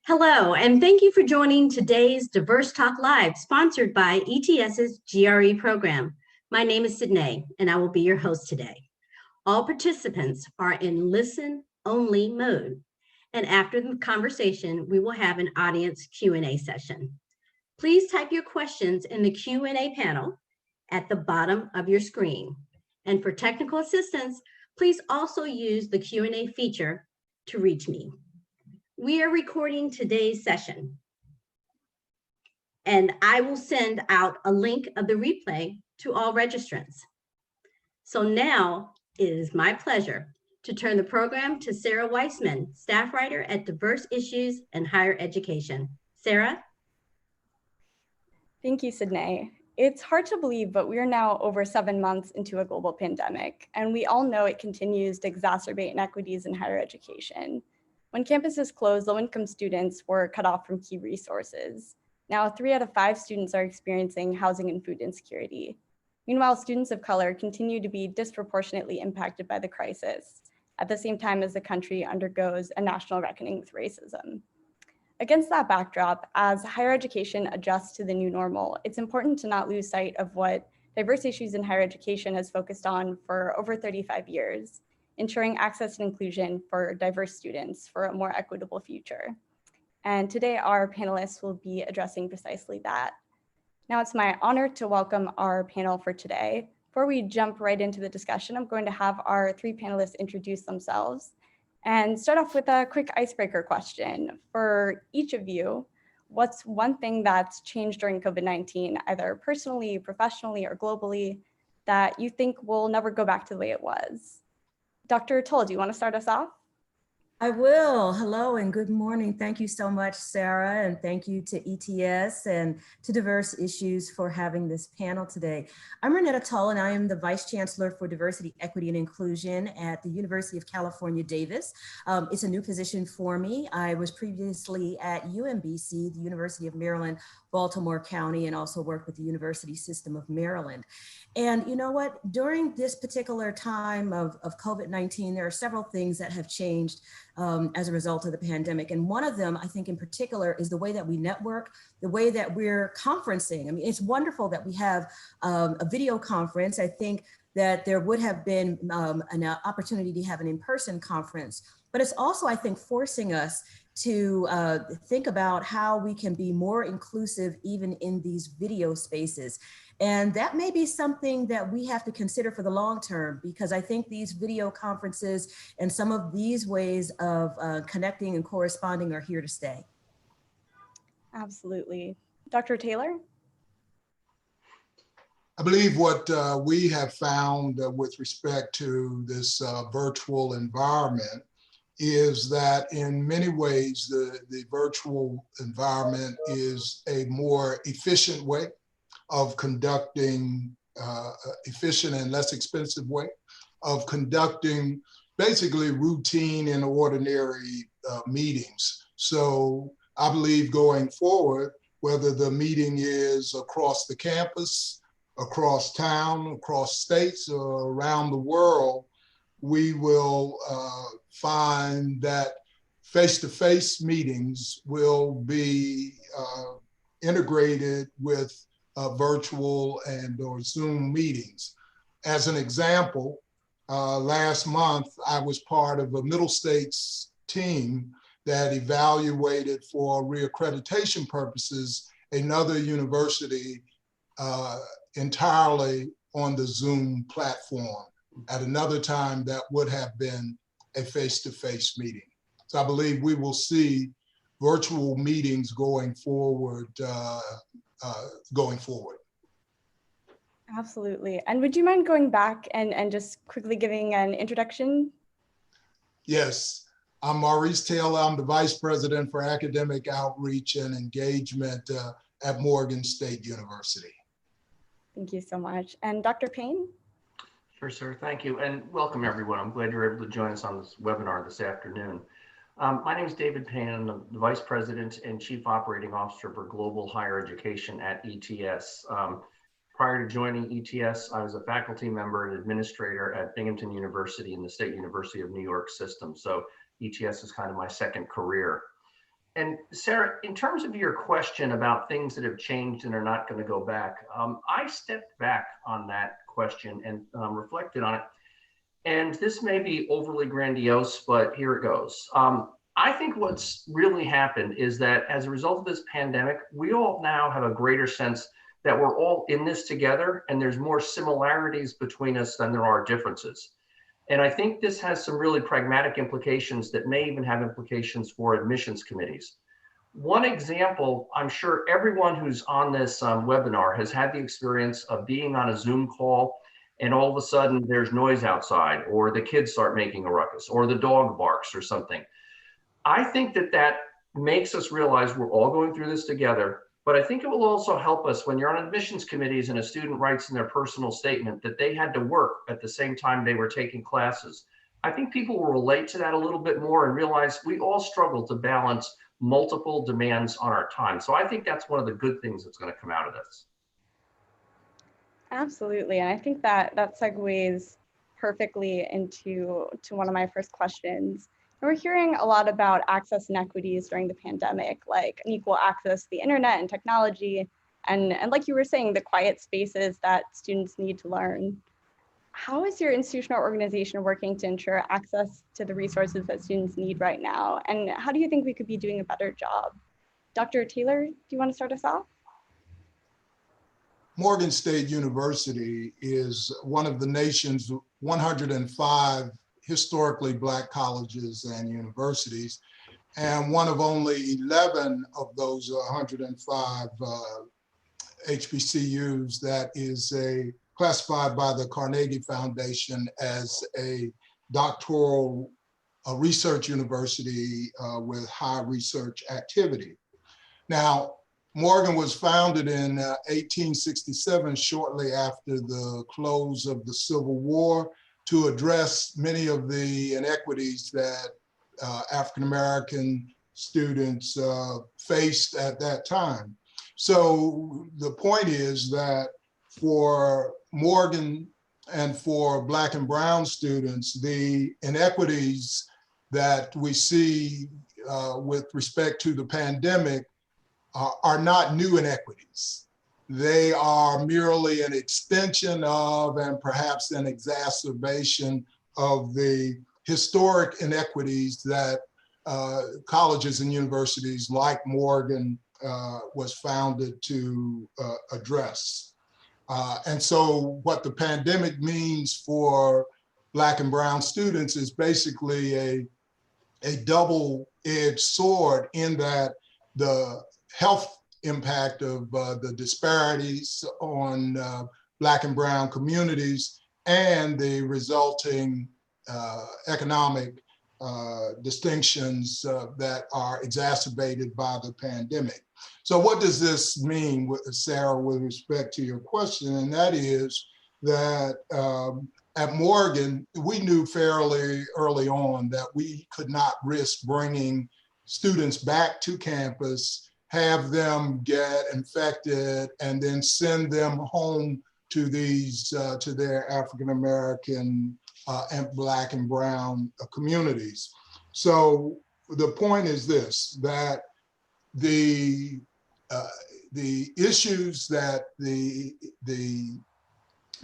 Hello, and thank you for joining today's Diverse Talk Live, sponsored by ETS's GRE program. My name is Sydney, and I will be your host today. All participants are in listen-only mode, and after the conversation, we will have an audience Q&A session. Please type your questions in the Q&A panel at the bottom of your screen. And for technical assistance, please also use the Q&A feature to reach me. We are recording today's session, and I will send out a link of the replay to all registrants. So now it is my pleasure to turn the program to Sarah Weissman, staff writer at Diverse Issues and Higher Education. Sarah? Thank you, Sydney. It's hard to believe, but we are now over 7 months into a global pandemic, and we all know it continues to exacerbate inequities in higher education. When campuses closed, low-income students were cut off from key resources. Now, 3 out of 5 students are experiencing housing and food insecurity. Meanwhile, students of color continue to be disproportionately impacted by the crisis, at the same time as the country undergoes a national reckoning with racism. Against that backdrop, as higher education adjusts to the new normal, it's important to not lose sight of what Diverse Issues in Higher Education has focused on for over 35 years. Ensuring access and inclusion for diverse students for a more equitable future. And today our panelists will be addressing precisely that. Now it's my honor to welcome our panel for today. Before we jump right into the discussion, I'm going to have our 3 panelists introduce themselves and start off with a quick icebreaker question. For each of you, what's one thing that's changed during COVID-19, either personally, professionally, or globally, that you think will never go back to the way it was? Dr. Toll, do you want to start us off? I will. Hello and good morning. Thank you so much, Sarah, and thank you to ETS and to Diverse Issues for having this panel today. I'm Renetta Tull, and I am the Vice Chancellor for Diversity, Equity, and Inclusion at the University of California, Davis. It's a new position for me. I was previously at UMBC, the University of Maryland, Baltimore County, and also worked with the University System of Maryland. And you know what, during this particular time of COVID-19, there are several things that have changed as a result of the pandemic. And one of them, I think in particular, is the way that we network, the way that we're conferencing. I mean, it's wonderful that we have a video conference. I think that there would have been an opportunity to have an in-person conference, but it's also, I think, forcing us to think about how we can be more inclusive even in these video spaces. And that may be something that we have to consider for the long term, because I think these video conferences and some of these ways of connecting and corresponding are here to stay. Absolutely. Dr. Taylor? I believe what we have found with respect to this virtual environment is that in many ways, the virtual environment is a more efficient way of conducting, efficient and less expensive way of conducting basically routine and ordinary meetings. So I believe going forward, whether the meeting is across the campus, across town, across states, or around the world, we will find that face-to-face meetings will be integrated with virtual and or Zoom meetings. As an example, last month, I was part of a Middle States team that evaluated for reaccreditation purposes another university entirely on the Zoom platform. At another time, that would have been a face-to-face meeting. So I believe we will see virtual meetings going forward. Absolutely. And would you mind going back and just quickly giving an introduction? Yes, I'm Maurice Taylor. I'm the Vice President for Academic Outreach and Engagement at Morgan State University. Thank you so much. And Dr. Payne? Sure, sir. Thank you. And welcome, everyone. I'm glad you're able to join us on this webinar this afternoon. My name is David Payne. I'm the Vice President and Chief Operating Officer for Global Higher Education at ETS. Prior to joining ETS, I was a faculty member and administrator at Binghamton University in the State University of New York system. So ETS is kind of my second career. And Sarah, in terms of your question about things that have changed and are not going to go back, I stepped back on that question and reflected on it. And this may be overly grandiose, but here it goes. I think what's really happened is that as a result of this pandemic, we all now have a greater sense that we're all in this together, and there's more similarities between us than there are differences. And I think this has some really pragmatic implications that may even have implications for admissions committees. One example, I'm sure everyone who's on this webinar has had the experience of being on a Zoom call and all of a sudden there's noise outside, or the kids start making a ruckus, or the dog barks or something. I think that that makes us realize we're all going through this together, but I think it will also help us when you're on admissions committees and a student writes in their personal statement that they had to work at the same time they were taking classes. I think people will relate to that a little bit more and realize we all struggle to balance multiple demands on our time. So I think that's one of the good things that's going to come out of this. Absolutely, and I think that segues perfectly into one of my first questions. We're hearing a lot about access inequities during the pandemic, like unequal access to the internet and technology, and like you were saying, the quiet spaces that students need to learn. How is your institutional organization working to ensure access to the resources that students need right now? And how do you think we could be doing a better job? Dr. Taylor, do you want to start us off? Morgan State University is one of the nation's 105 historically Black colleges and universities, and one of only 11 of those 105 HBCUs that is classified by the Carnegie Foundation as a doctoral research university with high research activity. Now, Morgan was founded in 1867, shortly after the close of the Civil War, to address many of the inequities that African-American students faced at that time. So the point is that for Morgan and for Black and Brown students, the inequities that we see with respect to the pandemic are not new inequities. They are merely an extension of, and perhaps an exacerbation of, the historic inequities that colleges and universities like Morgan was founded to address. And so what the pandemic means for Black and Brown students is basically a double-edged sword, in that the health impact of the disparities on Black and Brown communities and the resulting economic distinctions that are exacerbated by the pandemic. So what does this mean, Sarah, with respect to your question? And that is that at Morgan, we knew fairly early on that we could not risk bringing students back to campus, have them get infected, and then send them home to these to their African-American and Black and Brown communities. So the point is this, that the issues that the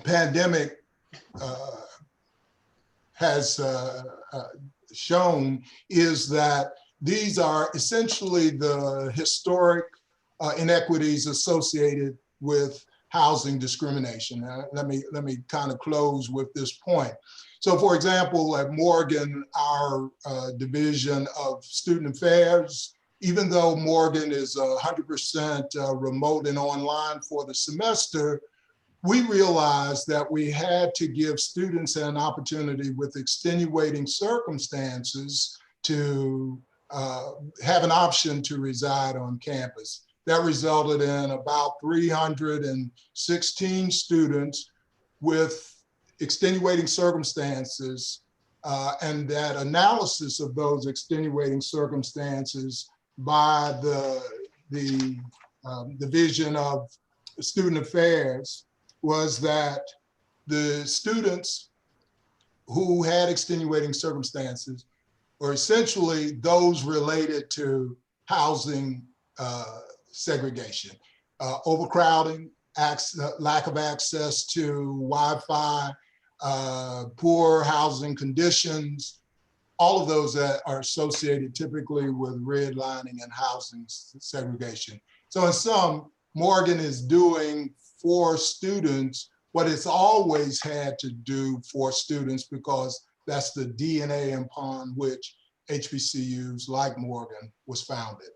pandemic has shown is that these are essentially the historic inequities associated with housing discrimination. Let me kind of close with this point. So for example, at Morgan, our division of student affairs, even though Morgan is 100% remote and online for the semester, we realized that we had to give students an opportunity with extenuating circumstances to have an option to reside on campus. That resulted in about 316 students with extenuating circumstances, and that analysis of those extenuating circumstances by the Division of Student Affairs was that the students who had extenuating circumstances or essentially those related to housing segregation, overcrowding, lack of access to Wi-Fi, poor housing conditions, all of those that are associated typically with redlining and housing segregation. So in sum, Morgan is doing for students what it's always had to do for students, because that's the DNA upon which HBCUs like Morgan was founded.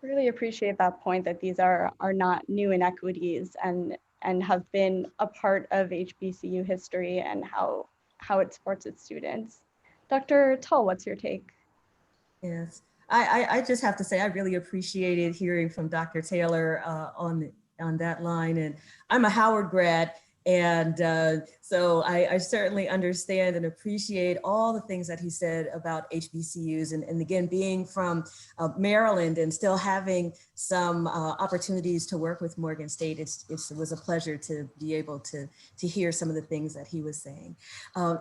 Really appreciate that point that these are not new inequities and have been a part of HBCU history and how it supports its students. Dr. Tull, what's your take? Yes, I just have to say I really appreciated hearing from Dr. Taylor on that line. And I'm a Howard grad, and so I certainly understand and appreciate all the things that he said about HBCUs. And again, being from Maryland and still having some opportunities to work with Morgan State, it was a pleasure to be able to hear some of the things that he was saying.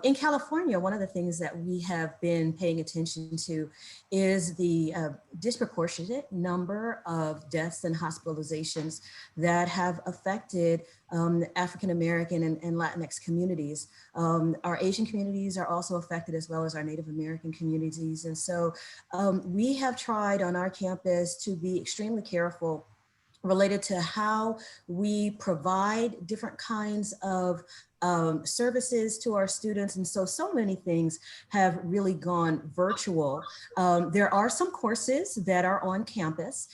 In California, one of the things that we have been paying attention to is the disproportionate number of deaths and hospitalizations that have affected African-American and Latinx communities. Our Asian communities are also affected, as well as our Native American communities. And so we have tried on our campus to be extremely careful related to how we provide different kinds of services to our students. And so many things have really gone virtual. There are some courses that are on campus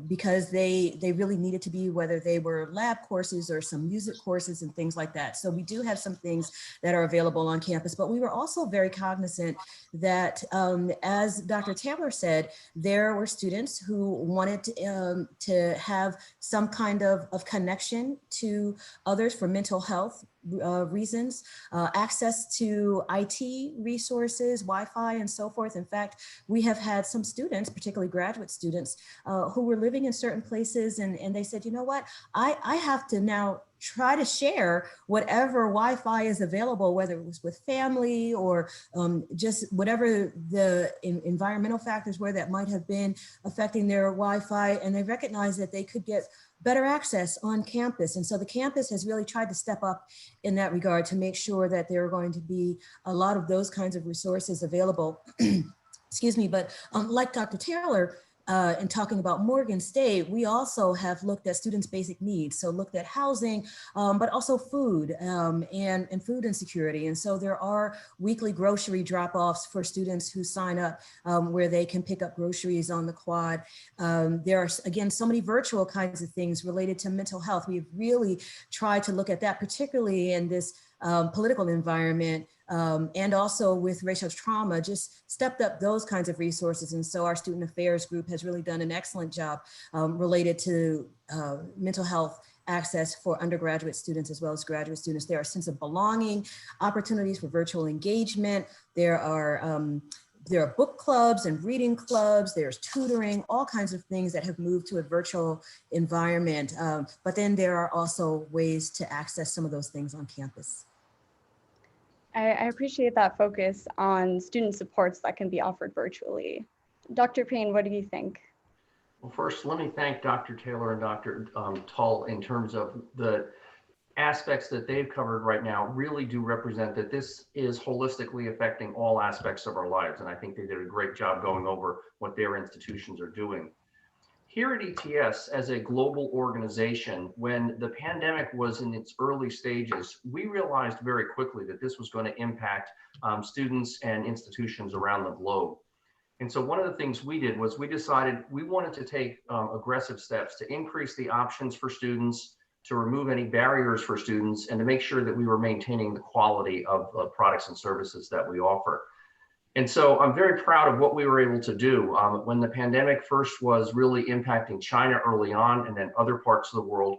because they really needed to be, whether they were lab courses or some music courses and things like that. So we do have some things that are available on campus, but we were also very cognizant that, as Dr. Taylor said, there were students who wanted to have some kind of connection to others for mental health reasons, access to IT resources, Wi-Fi, and so forth. In fact, we have had some students, particularly graduate students, who were living in certain places, and they said, you know what, I have to now try to share whatever Wi-Fi is available, whether it was with family or just whatever the environmental factors were that might have been affecting their Wi-Fi, and they recognized that they could get better access on campus. And so the campus has really tried to step up in that regard to make sure that there are going to be a lot of those kinds of resources available. Excuse me, but like Dr. Taylor, in talking about Morgan State, we also have looked at students' basic needs. So looked at housing, but also food and food insecurity. And so there are weekly grocery drop-offs for students who sign up where they can pick up groceries on the quad. There are, again, so many virtual kinds of things related to mental health. We've really tried to look at that, particularly in this political environment, and also with racial trauma, just stepped up those kinds of resources. And so our student affairs group has really done an excellent job related to mental health access for undergraduate students as well as graduate students. There are a sense of belonging, opportunities for virtual engagement. There are book clubs and reading clubs, there's tutoring, all kinds of things that have moved to a virtual environment. But then there are also ways to access some of those things on campus. I appreciate that focus on student supports that can be offered virtually. Dr. Payne, what do you think? Well, first, let me thank Dr. Taylor and Dr. Tull in terms of the aspects that they've covered right now really do represent that this is holistically affecting all aspects of our lives. And I think they did a great job going over what their institutions are doing. Here at ETS, as a global organization, when the pandemic was in its early stages, we realized very quickly that this was going to impact students and institutions around the globe. And so one of the things we did was we decided we wanted to take aggressive steps to increase the options for students, to remove any barriers for students, and to make sure that we were maintaining the quality of products and services that we offer. And so I'm very proud of what we were able to do. When the pandemic first was really impacting China early on and then other parts of the world,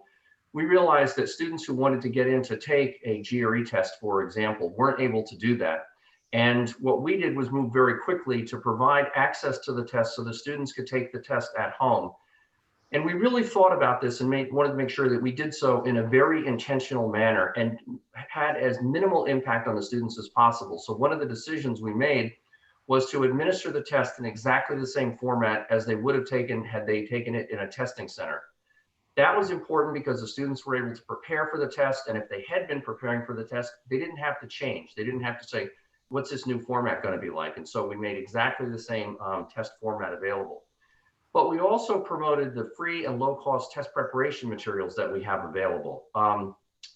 we realized that students who wanted to get in to take a GRE test, for example, weren't able to do that. And what we did was move very quickly to provide access to the test so the students could take the test at home. And we really thought about this and wanted to make sure that we did so in a very intentional manner and had as minimal impact on the students as possible. So one of the decisions we made was to administer the test in exactly the same format as they would have taken had they taken it in a testing center. That was important because the students were able to prepare for the test, and if they had been preparing for the test, they didn't have to change. They didn't have to say, what's this new format going to be like? And so we made exactly the same test format available. But we also promoted the free and low-cost test preparation materials that we have available.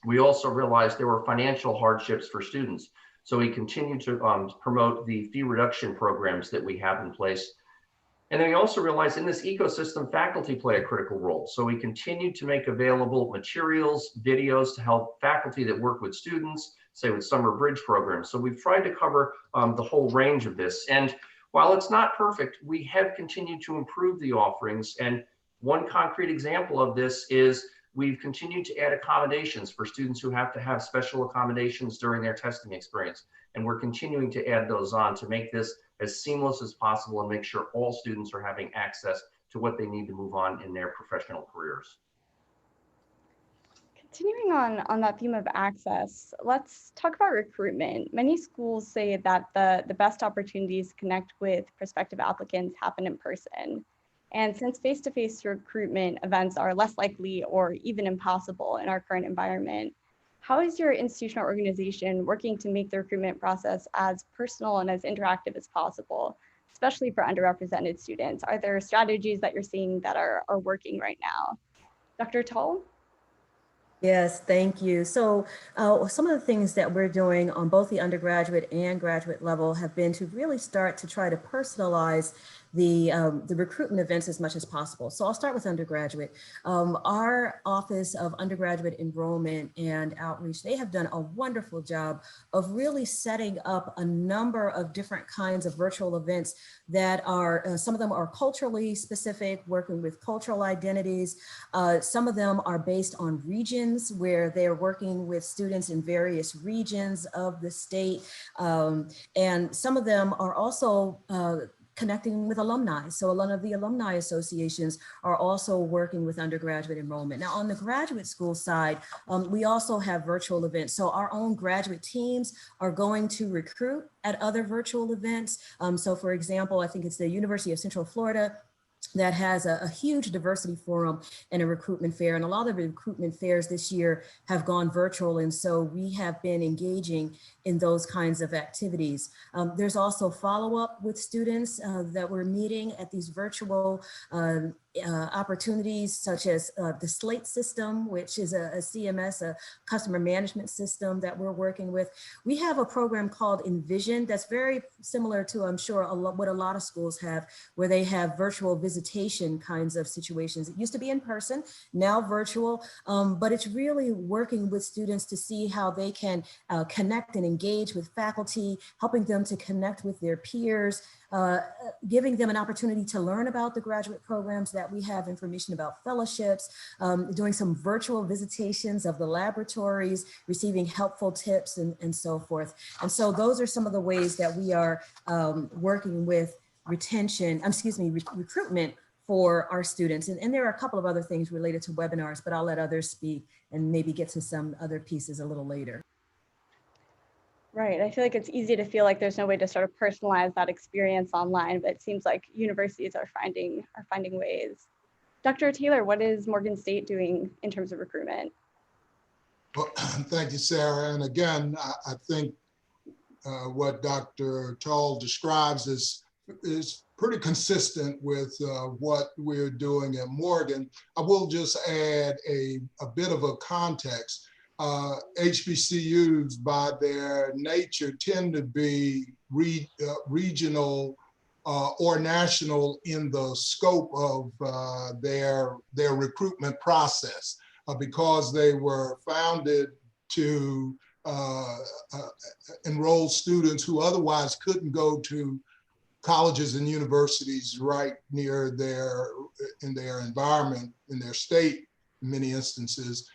We also realized there were financial hardships for students. So we continued to promote the fee reduction programs that we have in place. And then we also realized in this ecosystem, faculty play a critical role. So we continued to make available materials, videos to help faculty that work with students, say with summer bridge programs. So we've tried to cover the whole range of this. And while it's not perfect, we have continued to improve the offerings. And one concrete example of this is we've continued to add accommodations for students who have to have special accommodations during their testing experience. And we're continuing to add those on to make this as seamless as possible and make sure all students are having access to what they need to move on in their professional careers. Continuing on that theme of access, let's talk about recruitment. Many schools say that the best opportunities to connect with prospective applicants happen in person. And since face-to-face recruitment events are less likely or even impossible in our current environment, how is your institutional organization working to make the recruitment process as personal and as interactive as possible, especially for underrepresented students? Are there strategies that you're seeing that are working right now? Dr. Tull? Yes, thank you. So some of the things that we're doing on both the undergraduate and graduate level have been to really start to try to personalize the recruitment events as much as possible. So I'll start with undergraduate. Our Office of Undergraduate Enrollment and Outreach, they have done a wonderful job of really setting up a number of different kinds of virtual events that are, some of them are culturally specific, working with cultural identities. Some of them are based on regions where they're working with students in various regions of the state. And some of them are also connecting with alumni. So a lot of the alumni associations are also working with undergraduate enrollment. Now on the graduate school side, we also have virtual events. So our own graduate teams are going to recruit at other virtual events. So for example, I think it's the University of Central Florida that has a huge diversity forum and a recruitment fair. And a lot of the recruitment fairs this year have gone virtual. And so we have been engaging in those kinds of activities. There's also follow-up with students that we're meeting at these virtual opportunities, such as the SLATE system, which is a CMS, a customer management system that we're working with. We have a program called Envision that's very similar to, I'm sure, what a lot of schools have, where they have virtual visitation kinds of situations. It used to be in person, now virtual, but it's really working with students to see how they can connect and engage with faculty, helping them to connect with their peers, giving them an opportunity to learn about the graduate programs that we have, information about fellowships, doing some virtual visitations of the laboratories, receiving helpful tips and so forth. And so those are some of the ways that we are working with recruitment for our students. And there are a couple of other things related to webinars, but I'll let others speak and maybe get to some other pieces a little later. Right. I feel like it's easy to feel like there's no way to sort of personalize that experience online, but it seems like universities are finding ways. Dr. Taylor, what is Morgan State doing in terms of recruitment? Well, thank you, Sarah. And again, I think what Dr. Tull describes is pretty consistent with what we're doing at Morgan. I will just add a bit of a context. HBCUs, by their nature, tend to be regional or national in the scope of their recruitment process, because they were founded to enroll students who otherwise couldn't go to colleges and universities right near in their environment, in their state, in many instances.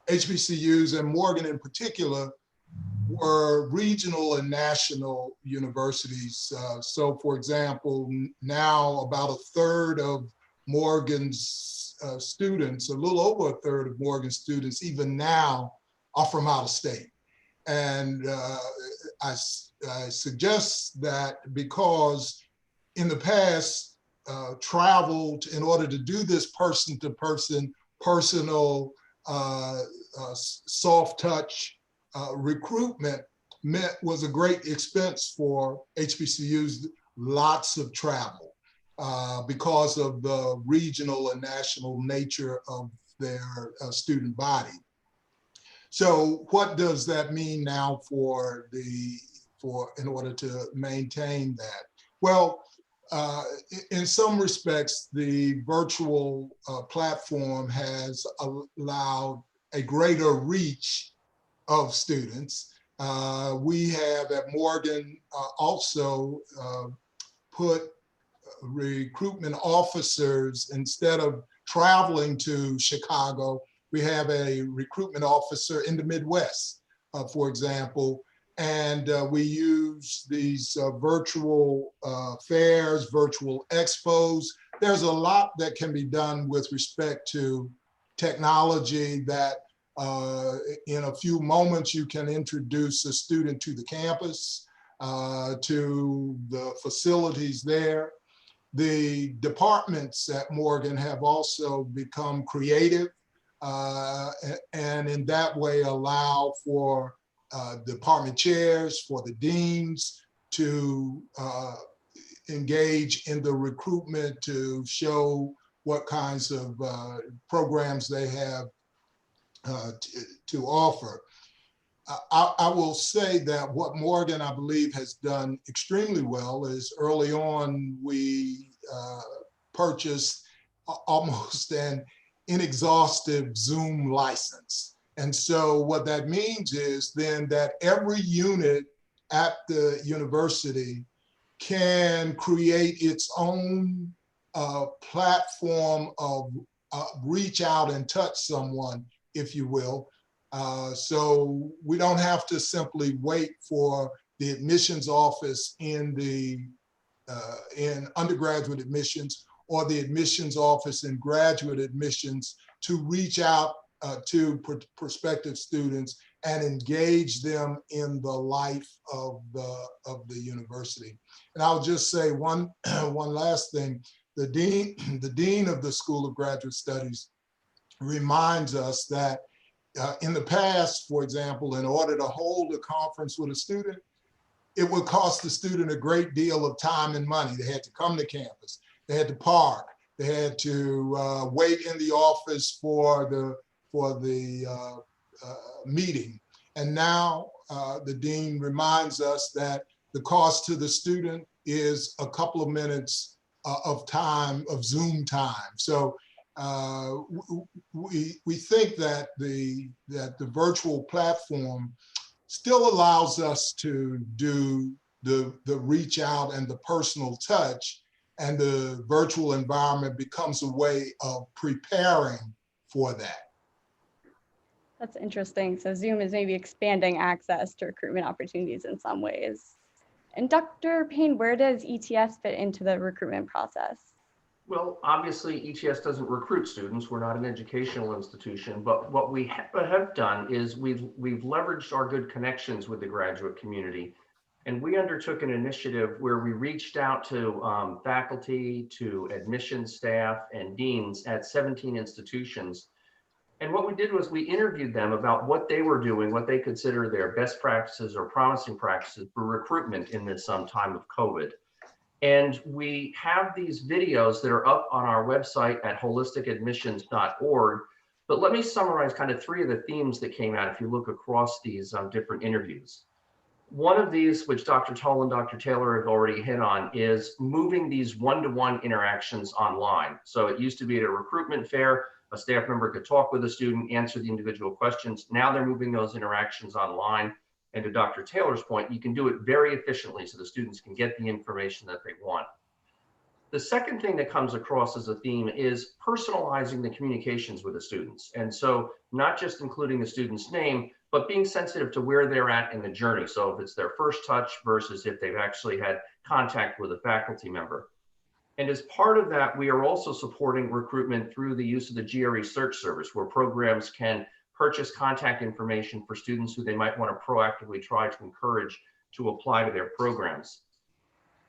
HBCUs, and Morgan in particular, were regional and national universities. So for example, now about a third of Morgan's students, a little over a third of Morgan students, even now, are from out of state. And suggest that because in the past, traveled in order to do this person-to-person, personal, soft touch recruitment was a great expense for HBCUs, lots of travel because of the regional and national nature of their student body. So what does that mean now in order to maintain that? Well, in some respects, the virtual platform has allowed a greater reach of students. We have at Morgan also put recruitment officers, instead of traveling to Chicago, we have a recruitment officer in the Midwest, for example, and we use these virtual fairs, virtual expos. There's a lot that can be done with respect to technology that in a few moments you can introduce a student to the campus, to the facilities there. The departments at Morgan have also become creative and in that way allow for department chairs, for the deans to engage in the recruitment, to show what kinds of programs they have to offer. I will say that what Morgan, I believe, has done extremely well is early on we purchased almost an inexhaustive Zoom license. And so what that means is then that every unit at the university can create its own platform of reach out and touch someone, if you will. So we don't have to simply wait for the admissions office in undergraduate admissions or the admissions office in graduate admissions to reach out to prospective students and engage them in the life of the university. And I'll just say one last thing. The dean of the School of Graduate Studies reminds us that in the past, for example, in order to hold a conference with a student, it would cost the student a great deal of time and money. They had to come to campus, they had to park, they had to wait in the office for the meeting. And now the dean reminds us that the cost to the student is a couple of minutes of time, of Zoom time. So we think that the virtual platform still allows us to do the reach out and the personal touch, and the virtual environment becomes a way of preparing for that. That's interesting. So Zoom is maybe expanding access to recruitment opportunities in some ways. And Dr. Payne, where does ETS fit into the recruitment process? Well, obviously ETS doesn't recruit students. We're not an educational institution, but what we have done is we've leveraged our good connections with the graduate community. And we undertook an initiative where we reached out to faculty, to admissions staff and deans at 17 institutions. And what we did was we interviewed them about what they were doing, what they consider their best practices or promising practices for recruitment in this time of COVID. And we have these videos that are up on our website at holisticadmissions.org. But let me summarize kind of three of the themes that came out if you look across these different interviews. One of these, which Dr. Tull and Dr. Taylor have already hit on, is moving these one-to-one interactions online. So it used to be at a recruitment fair, a staff member could talk with a student, answer the individual questions. Now they're moving those interactions online. And to Dr. Taylor's point, you can do it very efficiently so the students can get the information that they want. The second thing that comes across as a theme is personalizing the communications with the students. And so not just including the student's name, but being sensitive to where they're at in the journey. So if it's their first touch versus if they've actually had contact with a faculty member. And as part of that, we are also supporting recruitment through the use of the GRE search service, where programs can purchase contact information for students who they might want to proactively try to encourage to apply to their programs.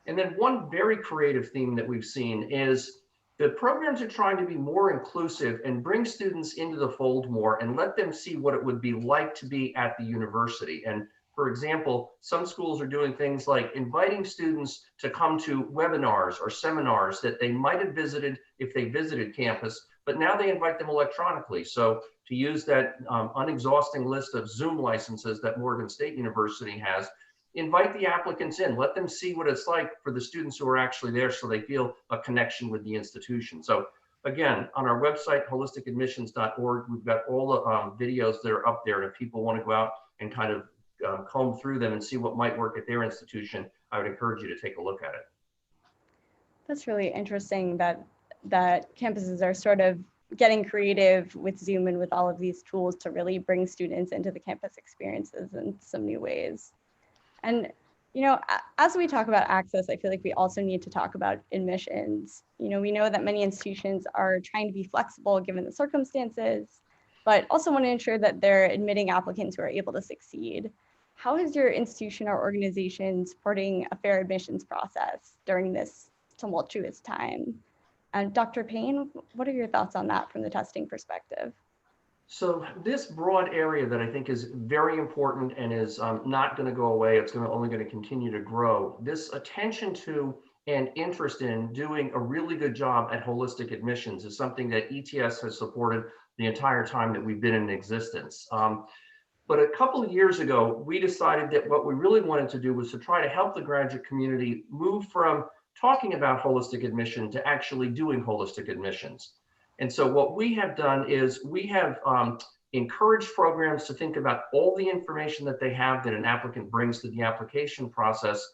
And then one very creative theme that we've seen is the programs are trying to be more inclusive and bring students into the fold more and let them see what it would be like to be at the university. And for example, some schools are doing things like inviting students to come to webinars or seminars that they might have visited if they visited campus, but now they invite them electronically. So to use that unexhausting list of Zoom licenses that Morgan State University has, invite the applicants in, let them see what it's like for the students who are actually there so they feel a connection with the institution. So again, on our website, holisticadmissions.org, we've got all the videos that are up there. And if people want to go out and kind of comb through them and see what might work at their institution, I would encourage you to take a look at it. That's really interesting that campuses are sort of getting creative with Zoom and with all of these tools to really bring students into the campus experiences in some new ways. And, you know, as we talk about access, I feel like we also need to talk about admissions. You know, we know that many institutions are trying to be flexible given the circumstances, but also want to ensure that they're admitting applicants who are able to succeed. How is your institution or organization supporting a fair admissions process during this tumultuous time? And Dr. Payne, what are your thoughts on that from the testing perspective? So this broad area that I think is very important and is not going to go away, it's only going to continue to grow. This attention to and interest in doing a really good job at holistic admissions is something that ETS has supported the entire time that we've been in existence. But a couple of years ago, we decided that what we really wanted to do was to try to help the graduate community move from talking about holistic admission to actually doing holistic admissions. And so what we have done is we have encouraged programs to think about all the information that they have that an applicant brings to the application process.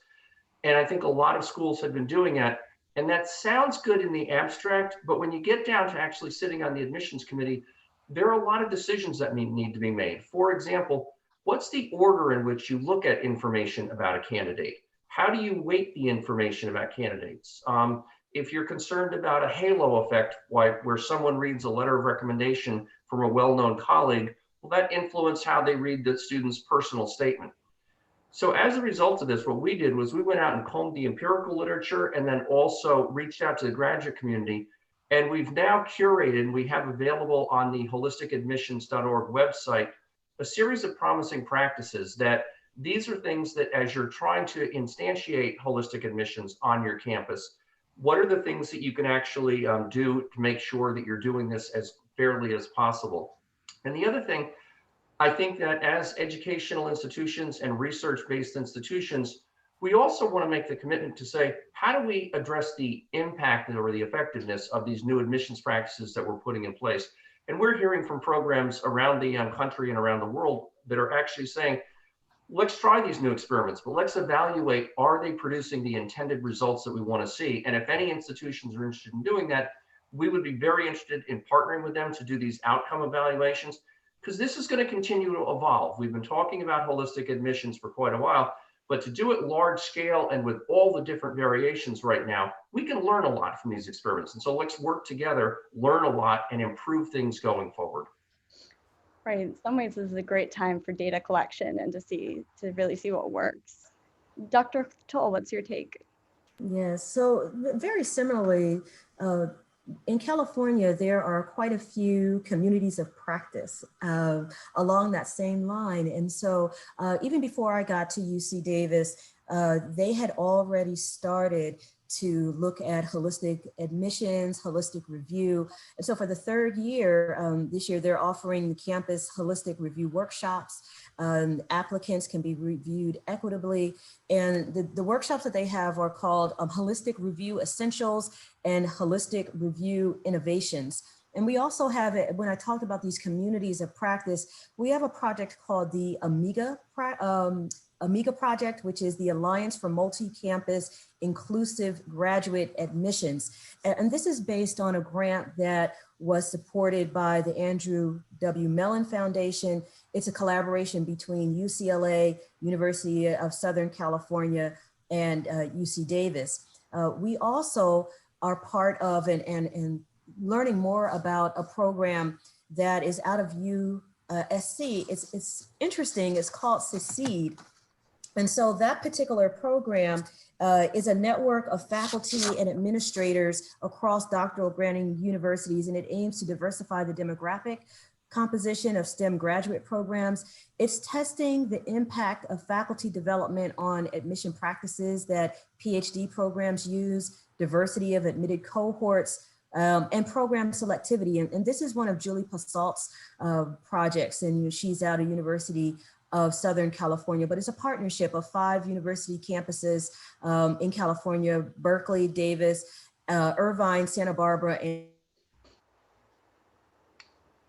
And I think a lot of schools have been doing that. And that sounds good in the abstract, but when you get down to actually sitting on the admissions committee, there are a lot of decisions that need to be made. For example, what's the order in which you look at information about a candidate? How do you weight the information about candidates? If you're concerned about a halo effect, where someone reads a letter of recommendation from a well-known colleague, will that influence how they read the student's personal statement? So as a result of this, what we did was we went out and combed the empirical literature and then also reached out to the graduate community. And we've now curated, we have available on the holisticadmissions.org website, a series of promising practices that these are things that as you're trying to instantiate holistic admissions on your campus, what are the things that you can actually do to make sure that you're doing this as fairly as possible? And the other thing, I think that as educational institutions and research-based institutions, we also want to make the commitment to say, how do we address the impact or the effectiveness of these new admissions practices that we're putting in place? And we're hearing from programs around the country and around the world that are actually saying, let's try these new experiments, but let's evaluate, are they producing the intended results that we want to see? And if any institutions are interested in doing that, we would be very interested in partnering with them to do these outcome evaluations, because this is going to continue to evolve. We've been talking about holistic admissions for quite a while, but to do it large scale and with all the different variations right now, we can learn a lot from these experiments. And so let's work together, learn a lot, and improve things going forward. Right, in some ways this is a great time for data collection and to really see what works. Dr. Toll, what's your take? Yes, so very similarly, in California, there are quite a few communities of practice along that same line. And so even before I got to UC Davis, they had already started to look at holistic admissions, holistic review. And so for the third year, this year, they're offering the campus holistic review workshops. Applicants can be reviewed equitably. And the workshops that they have are called Holistic Review Essentials and Holistic Review Innovations. And we also have, when I talked about these communities of practice, we have a project called the Amiga Project, which is the Alliance for Multi-Campus Inclusive Graduate Admissions. And this is based on a grant that was supported by the Andrew W. Mellon Foundation. It's a collaboration between UCLA, University of Southern California, and UC Davis. We also are part of and learning more about a program that is out of USC. It's interesting, it's called Succeed. And so that particular program is a network of faculty and administrators across doctoral granting universities, and it aims to diversify the demographic composition of STEM graduate programs. It's testing the impact of faculty development on admission practices that PhD programs use, diversity of admitted cohorts, and program selectivity. And this is one of Julie Passalt's projects, and she's out of University of Southern California, but it's a partnership of 5 university campuses in California: Berkeley, Davis, Irvine, Santa Barbara,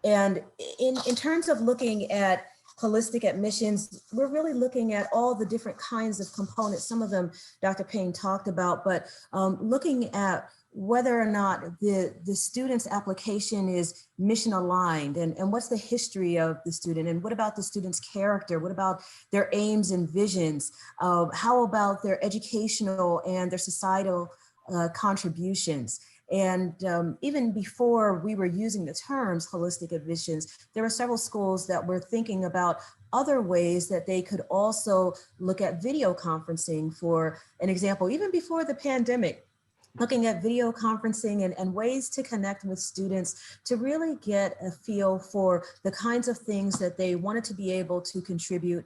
and in terms of looking at holistic admissions, we're really looking at all the different kinds of components. Some of them Dr. Payne talked about, but looking at whether or not the student's application is mission aligned, and what's the history of the student, and what about the student's character, what about their aims and visions, how about their educational and their societal contributions. And even before we were using the terms holistic admissions, there were several schools that were thinking about other ways that they could also look at video conferencing, for an example, even before the pandemic, looking at video conferencing and ways to connect with students to really get a feel for the kinds of things that they wanted to be able to contribute.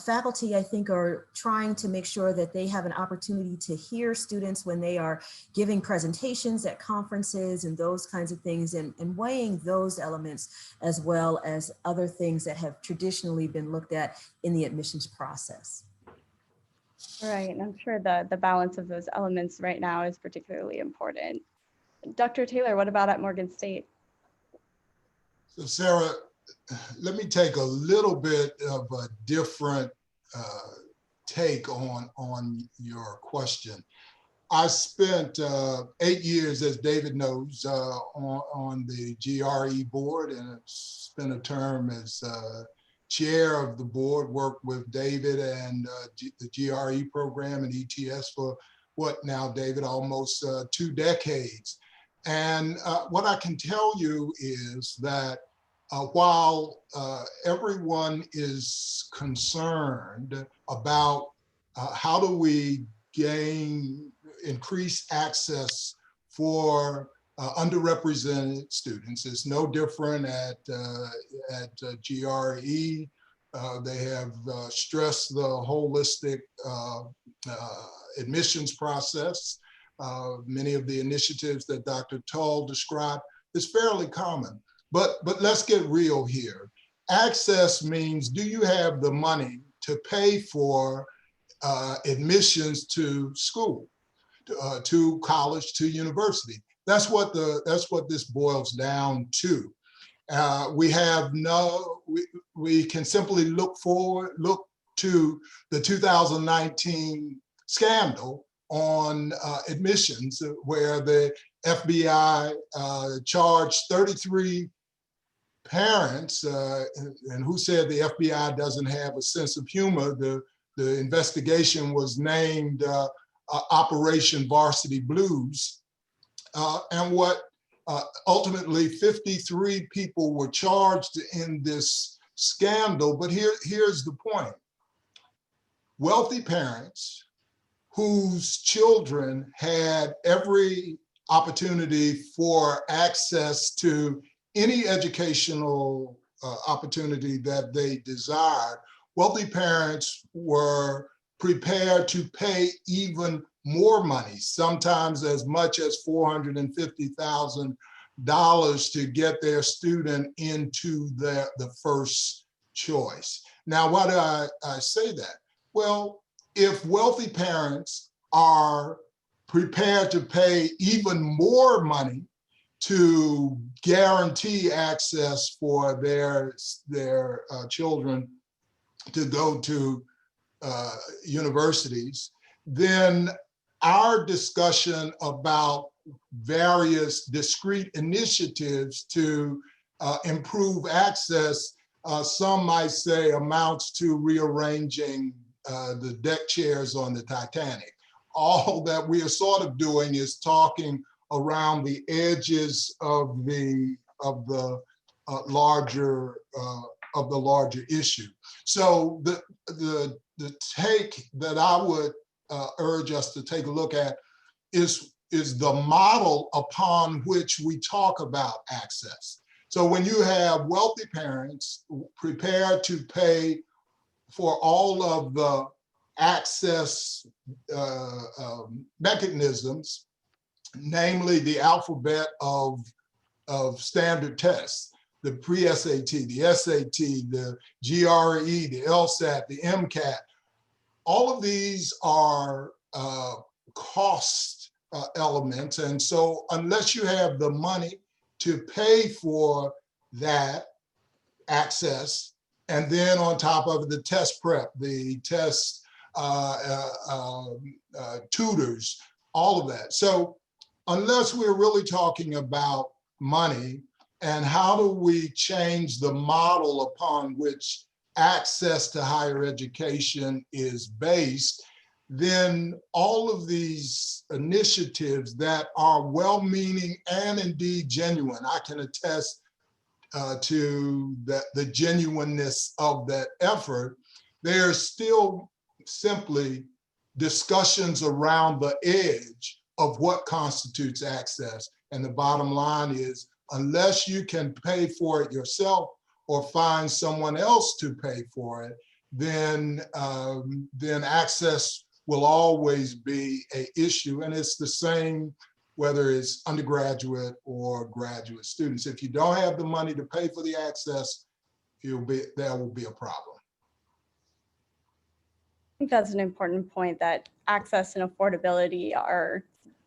Faculty, I think, are trying to make sure that they have an opportunity to hear students when they are giving presentations at conferences and those kinds of things, and weighing those elements as well as other things that have traditionally been looked at in the admissions process. Right, and I'm sure the balance of those elements right now is particularly important. Dr. Taylor, what about at Morgan State? So Sarah, let me take a little bit of a different take on your question. I spent 8 years, as David knows, on the GRE board, and spent a term as chair of the board, worked with David and the GRE program and ETS for what now, David, almost 2 decades. And what I can tell you is that while everyone is concerned about how do we increase access for underrepresented students, it's no different at GRE. They have stressed the holistic admissions process. Many of the initiatives that Dr. Tull described is fairly common. But let's get real here. Access means, do you have the money to pay for admissions to school, to college, to university? That's what this boils down to. We can simply look to the 2019 scandal on admissions, where the FBI charged 33 parents, and who said the FBI doesn't have a sense of humor. The investigation was named Operation Varsity Blues, and what ultimately 53 people were charged in this scandal. But here's the point. Wealthy parents whose children had every opportunity for access to any educational opportunity that they desired, wealthy parents were prepared to pay even more money, sometimes as much as $450,000 to get their student into the first choice. Now, why do I say that? Well, if wealthy parents are prepared to pay even more money to guarantee access for their children to go to universities, then our discussion about various discrete initiatives to improve access, some might say amounts to rearranging the deck chairs on the Titanic. All that we are sort of doing is talking around the edges of the larger issue. So the the take that I would urge us to take a look at is the model upon which we talk about access. So when you have wealthy parents prepared to pay for all of the access mechanisms, namely the alphabet of standard tests, the pre-SAT, the SAT, the GRE, the LSAT, the MCAT, all of these are cost elements. And so unless you have the money to pay for that access, and then on top of it, the test prep, the test tutors, all of that. So unless we're really talking about money and how do we change the model upon which access to higher education is based, then all of these initiatives that are well-meaning and indeed genuine, I can attest to the genuineness of that effort, they're still simply discussions around the edge of what constitutes access. And the bottom line is, unless you can pay for it yourself or find someone else to pay for it, then access will always be an issue. And it's the same whether it's undergraduate or graduate students. If you don't have the money to pay for the access, there will be a problem. I think that's an important point, that access and affordability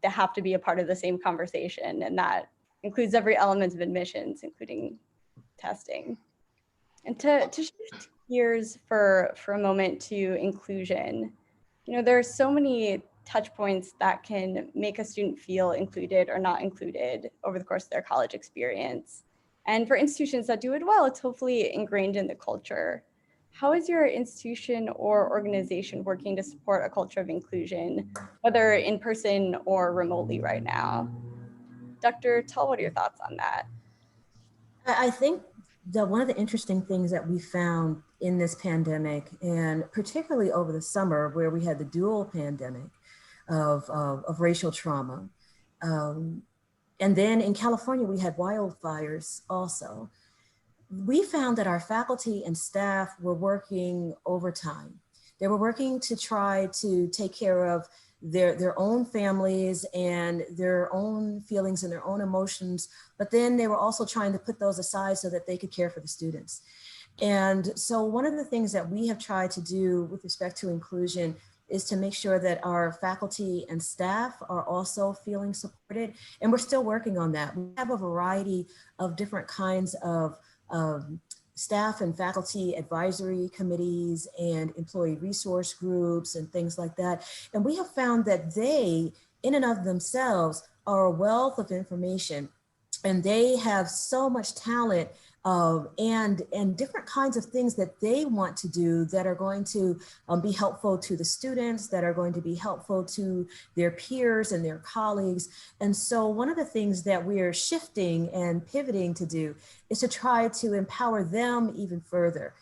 they have to be a part of the same conversation, and that includes every element of admissions, including testing. And to shift gears for a moment to inclusion, there are so many touch points that can make a student feel included or not included over the course of their college experience. And for institutions that do it well, it's hopefully ingrained in the culture. How is your institution or organization working to support a culture of inclusion, whether in person or remotely right now? Dr. Tull, what are your thoughts on that? I think that one of the interesting things that we found in this pandemic, and particularly over the summer where we had the dual pandemic of racial trauma, and then in California we had wildfires also, we found that our faculty and staff were working overtime. They were working to try to take care of their own families and their own feelings and their own emotions, but then they were also trying to put those aside so that they could care for the students. And so one of the things that we have tried to do with respect to inclusion is to make sure that our faculty and staff are also feeling supported. And we're still working on that. We have a variety of different kinds of staff and faculty advisory committees and employee resource groups and things like that. And we have found that they, in and of themselves, are a wealth of information, and they have so much talent and different kinds of things that they want to do that are going to be helpful to the students, that are going to be helpful to their peers and their colleagues. And so one of the things that we are shifting and pivoting to do is to try to empower them even further,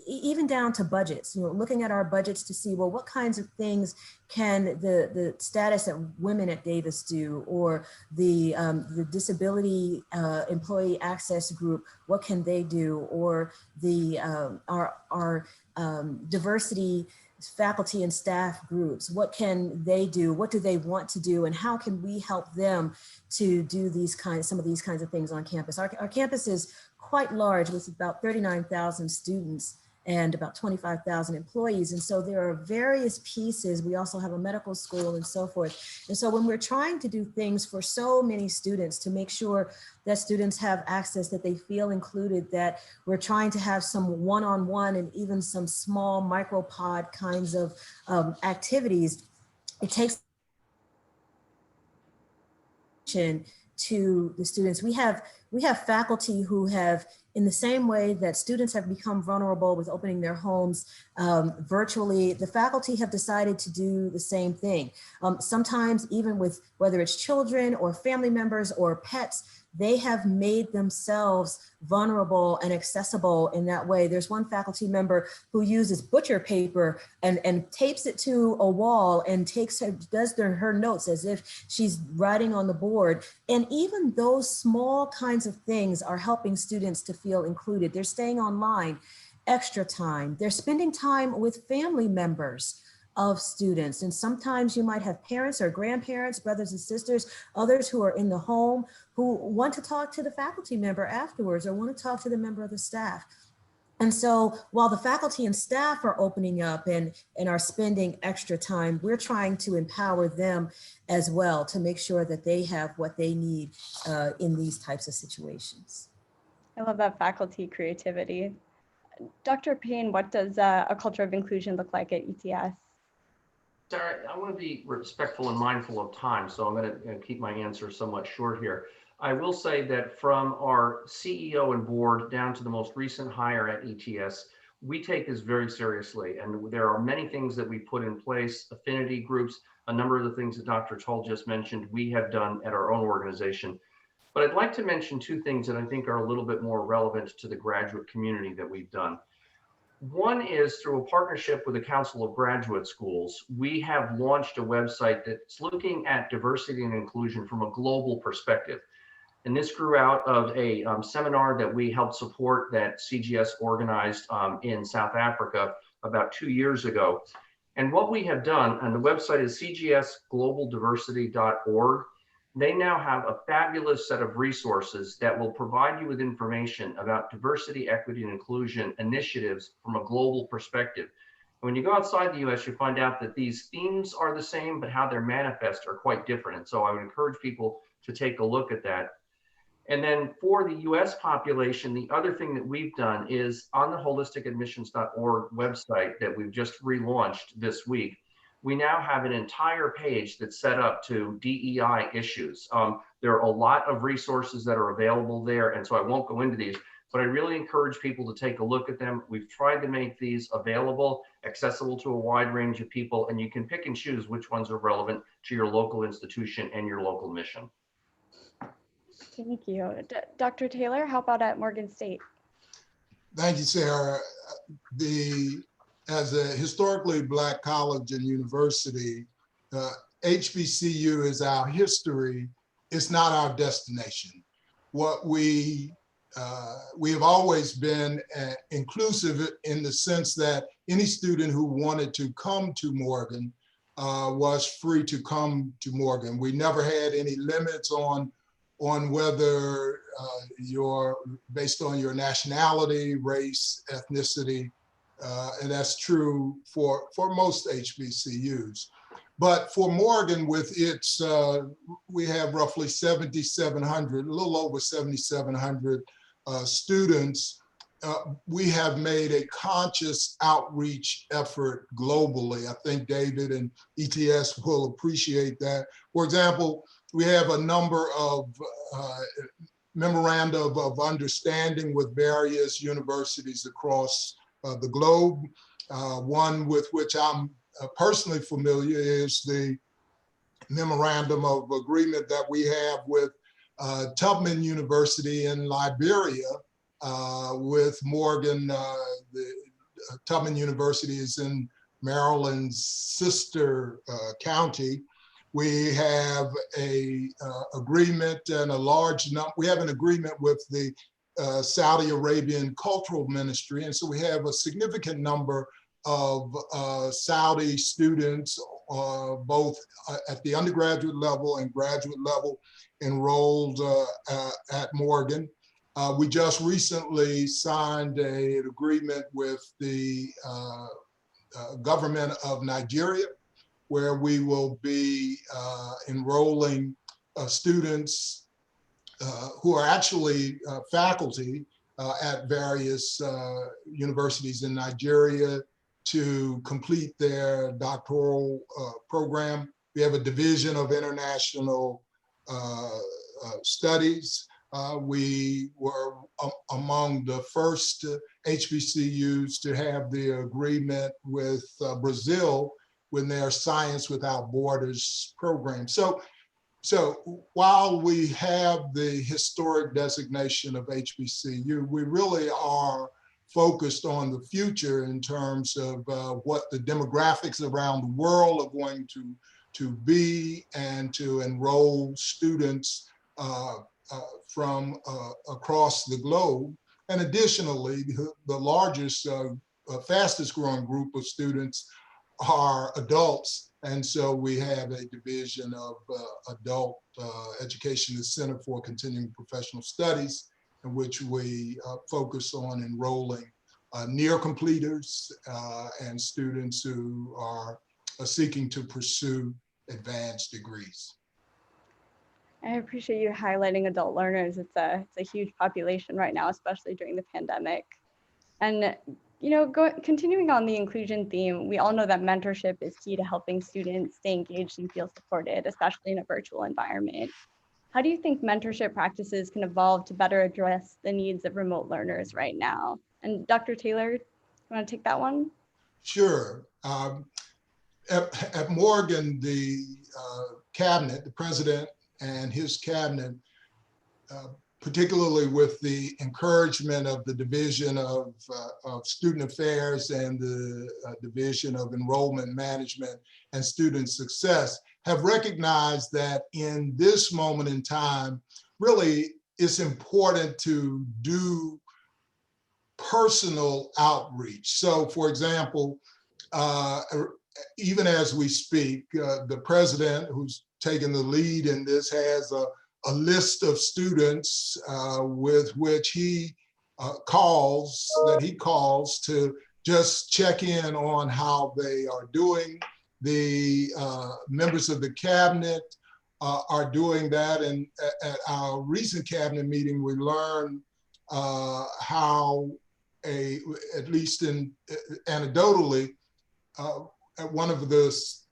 even down to budgets, looking at our budgets to see, well, what kinds of things can the status that women at Davis do, or the disability employee access group, what can they do, or the our diversity faculty and staff groups, what can they do, what do they want to do, and how can we help them to do some of these kinds of things on campus. Our campus is quite large, with about 39,000 students and about 25,000 employees. And so there are various pieces. We also have a medical school and so forth. And so when we're trying to do things for so many students to make sure that students have access, that they feel included, that we're trying to have some one-on-one and even some small micropod kinds of activities, it takes to the students. We have we have faculty who have, in the same way that students have become vulnerable with opening their homes virtually, the faculty have decided to do the same thing. Sometimes even with whether it's children or family members or pets, they have made themselves vulnerable and accessible in that way. There's one faculty member who uses butcher paper and tapes it to a wall and does her notes as if she's writing on the board. And even those small kinds of things are helping students to feel included. They're staying online extra time. They're spending time with family members of students. And sometimes you might have parents or grandparents, brothers and sisters, others who are in the home who want to talk to the faculty member afterwards or want to talk to the member of the staff. And so while the faculty and staff are opening up and are spending extra time, we're trying to empower them as well to make sure that they have what they need in these types of situations. I love that faculty creativity. Dr. Payne, what does a culture of inclusion look like at ETS? Sarah, I want to be respectful and mindful of time, so I'm going to keep my answer somewhat short here. I will say that from our CEO and board down to the most recent hire at ETS, we take this very seriously, and there are many things that we put in place, affinity groups, a number of the things that Dr. Tull just mentioned, we have done at our own organization. But I'd like to mention two things that I think are a little bit more relevant to the graduate community that we've done. One is through a partnership with the Council of Graduate Schools, we have launched a website that's looking at diversity and inclusion from a global perspective. And this grew out of a seminar that we helped support that CGS organized in South Africa about 2 years ago. And what we have done, and the website is cgsglobaldiversity.org. They now have a fabulous set of resources that will provide you with information about diversity, equity, and inclusion initiatives from a global perspective. When you go outside the US, you find out that these themes are the same, but how they're manifest are quite different. And so I would encourage people to take a look at that. And then for the US population, the other thing that we've done is on the holisticadmissions.org website that we've just relaunched this week, we now have an entire page that's set up to DEI issues. There are a lot of resources that are available there, and so I won't go into these, but I really encourage people to take a look at them. We've tried to make these available, accessible to a wide range of people, and you can pick and choose which ones are relevant to your local institution and your local mission. Thank you. Dr. Taylor, how about at Morgan State? Thank you, Sarah. As a historically Black college and university, HBCU is our history. It's not our destination. What we have always been inclusive in the sense that any student who wanted to come to Morgan was free to come to Morgan. We never had any limits on whether you're based on your nationality, race, ethnicity, and that's true for most HBCUs. But for Morgan, with its, we have roughly 7,700, a little over 7,700 students. We have made a conscious outreach effort globally. I think David and ETS will appreciate that. For example, we have a number of memoranda of understanding with various universities across the globe. One with which I'm personally familiar is the memorandum of agreement that we have with Tubman University in Liberia, with Morgan. The Tubman University is in Maryland's sister county. We have a agreement and a large number. We have an agreement with the Saudi Arabian Cultural Ministry, and so we have a significant number of Saudi students, both at the undergraduate level and graduate level, enrolled at Morgan. We just recently signed an agreement with the government of Nigeria, where we will be enrolling students who are actually faculty at various universities in Nigeria to complete their doctoral program. We have a division of international studies. We were among the first HBCUs to have the agreement with Brazil when their Science Without Borders program. So while we have the historic designation of HBCU, we really are focused on the future in terms of what the demographics around the world are going to be, and to enroll students from across the globe. And additionally, the largest, fastest growing group of students are adults. And so we have a division of adult education, the Center for Continuing Professional Studies, in which we focus on enrolling near completers and students who are seeking to pursue advanced degrees. I appreciate you highlighting adult learners. It's a huge population right now, especially during the pandemic. And continuing on the inclusion theme, we all know that mentorship is key to helping students stay engaged and feel supported, especially in a virtual environment. How do you think mentorship practices can evolve to better address the needs of remote learners right now? And Dr. Taylor, you want to take that one? Sure. At Morgan, the cabinet, the president and his cabinet, particularly with the encouragement of the Division of Student Affairs and the Division of Enrollment Management and Student Success, have recognized that in this moment in time, really it's important to do personal outreach. So for example, even as we speak, the president, who's taken the lead in this, has a list of students with which he calls to just check in on how they are doing. The members of the cabinet are doing that. And at our recent cabinet meeting, we learned how at least anecdotally, one of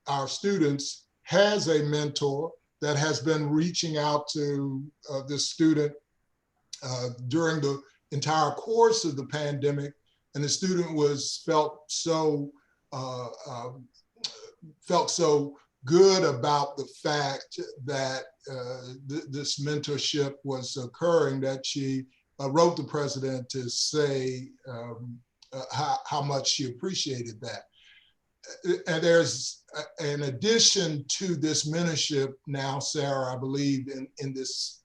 our students has a mentor that has been reaching out to this student during the entire course of the pandemic, and the student felt so good about the fact that this mentorship was occurring that she wrote the president to say how much she appreciated that. And there's, in addition to this mentorship now, Sarah, I believe in this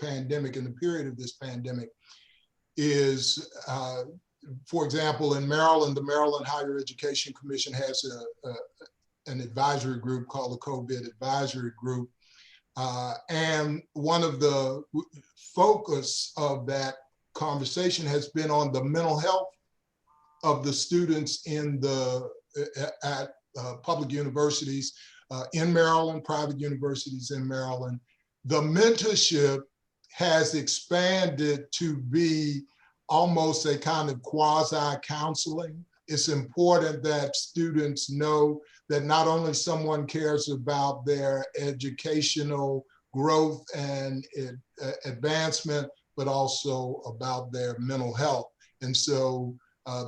pandemic, in the period of this pandemic, is, for example, in Maryland, the Maryland Higher Education Commission has an advisory group called the COVID Advisory Group. And one of the focus of that conversation has been on the mental health of the students at public universities in Maryland, private universities in Maryland. The mentorship has expanded to be almost a kind of quasi-counseling. It's important that students know that not only someone cares about their educational growth and advancement, but also about their mental health. And so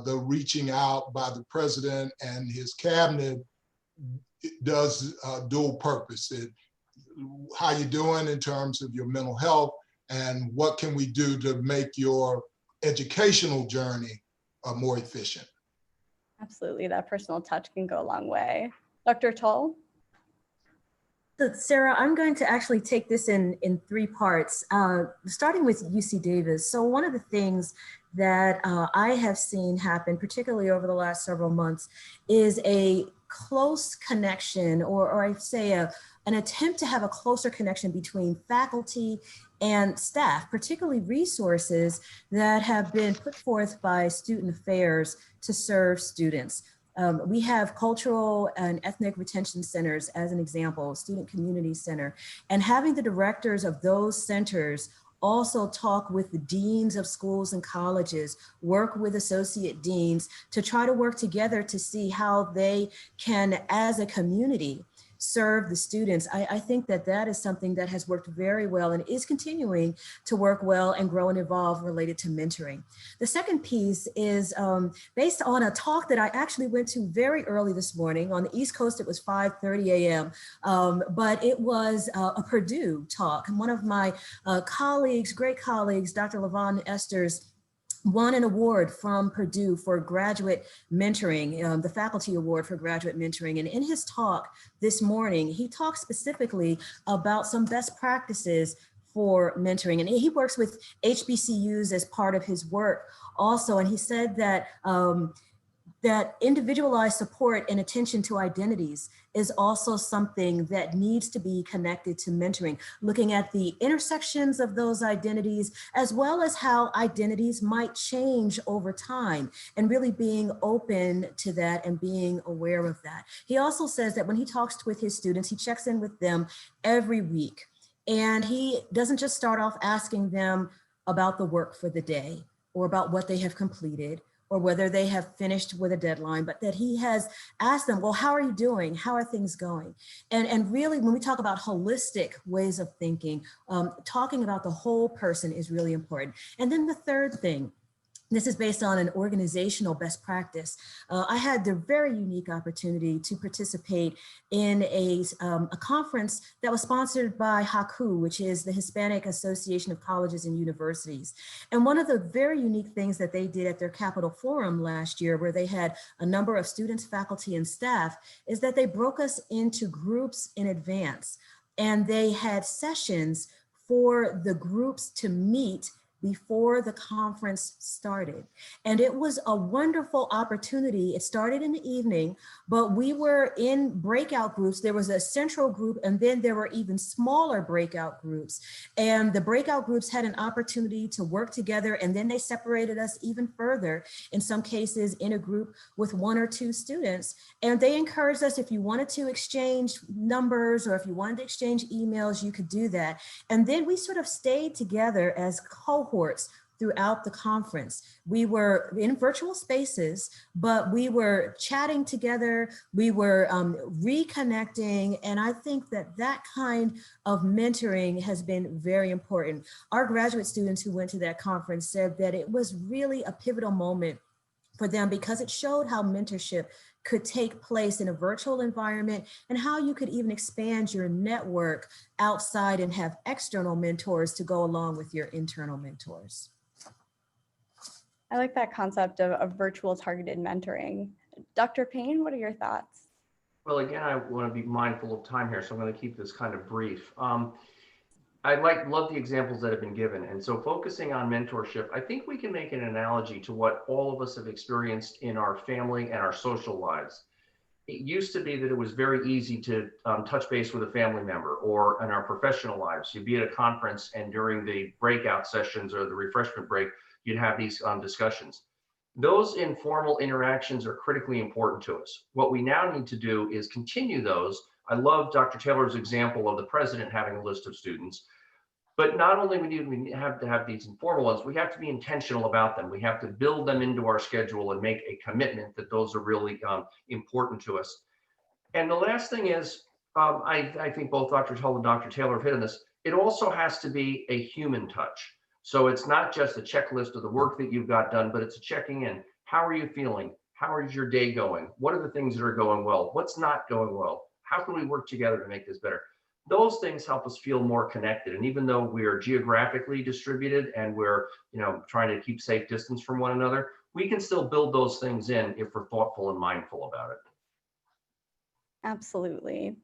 the reaching out by the president and his cabinet does dual purpose. How you doing in terms of your mental health, and what can we do to make your educational journey more efficient? Absolutely, that personal touch can go a long way. Dr. Tull? So Sarah, I'm going to actually take this in three parts, starting with UC Davis. So one of the things that I have seen happen, particularly over the last several months, is a close connection, or I'd say an attempt to have a closer connection between faculty and staff, particularly resources that have been put forth by Student Affairs to serve students. We have cultural and ethnic retention centers, as an example, Student Community Center, and having the directors of those centers also talk with the deans of schools and colleges, work with associate deans to try to work together to see how they can, as a community, serve the students. I think that that is something that has worked very well and is continuing to work well and grow and evolve related to mentoring. The second piece is based on a talk that I actually went to very early this morning. On the East Coast, it was 5:30 a.m., but it was a Purdue talk. And one of my colleagues, great colleagues, Dr. Levon Esters, won an award from Purdue for graduate mentoring, the faculty award for graduate mentoring. And in his talk this morning, he talked specifically about some best practices for mentoring. And he works with HBCUs as part of his work also. And he said that that individualized support and attention to identities is also something that needs to be connected to mentoring, looking at the intersections of those identities, as well as how identities might change over time, and really being open to that and being aware of that. He also says that when he talks with his students, he checks in with them every week. And he doesn't just start off asking them about the work for the day or about what they have completed, or whether they have finished with a deadline, but that he has asked them, well, how are you doing? How are things going? And really, when we talk about holistic ways of thinking, talking about the whole person is really important. And then the third thing, this is based on an organizational best practice. I had the very unique opportunity to participate in a conference that was sponsored by HACU, which is the Hispanic Association of Colleges and Universities. And one of the very unique things that they did at their Capitol Forum last year, where they had a number of students, faculty, and staff, is that they broke us into groups in advance. And they had sessions for the groups to meet before the conference started. And it was a wonderful opportunity. It started in the evening, but we were in breakout groups. There was a central group, and then there were even smaller breakout groups. And the breakout groups had an opportunity to work together, and then they separated us even further, in some cases in a group with 1 or 2 students. And they encouraged us, if you wanted to exchange numbers or if you wanted to exchange emails, you could do that. And then we sort of stayed together as cohorts throughout the conference. We were in virtual spaces, but we were chatting together, we were reconnecting, and I think that that kind of mentoring has been very important. Our graduate students who went to that conference said that it was really a pivotal moment for them because it showed how mentorship could take place in a virtual environment and how you could even expand your network outside and have external mentors to go along with your internal mentors. I like that concept of virtual targeted mentoring. Dr. Payne, what are your thoughts? Well, again, I want to be mindful of time here, so I'm going to keep this kind of brief. I love the examples that have been given. And so focusing on mentorship, I think we can make an analogy to what all of us have experienced in our family and our social lives. It used to be that it was very easy to touch base with a family member, or in our professional lives. You'd be at a conference, and during the breakout sessions or the refreshment break, you'd have these discussions. Those informal interactions are critically important to us. What we now need to do is continue those. I love Dr. Taylor's example of the president having a list of students. But not only do we have to have these informal ones, we have to be intentional about them. We have to build them into our schedule and make a commitment that those are really important to us. And the last thing is, I think both Dr. Tull and Dr. Taylor have hit on this, it also has to be a human touch. So it's not just a checklist of the work that you've got done, but it's a checking in. How are you feeling? How is your day going? What are the things that are going well? What's not going well? How can we work together to make this better? Those things help us feel more connected. And even though we are geographically distributed and we're, trying to keep safe distance from one another, we can still build those things in if we're thoughtful and mindful about it. Absolutely.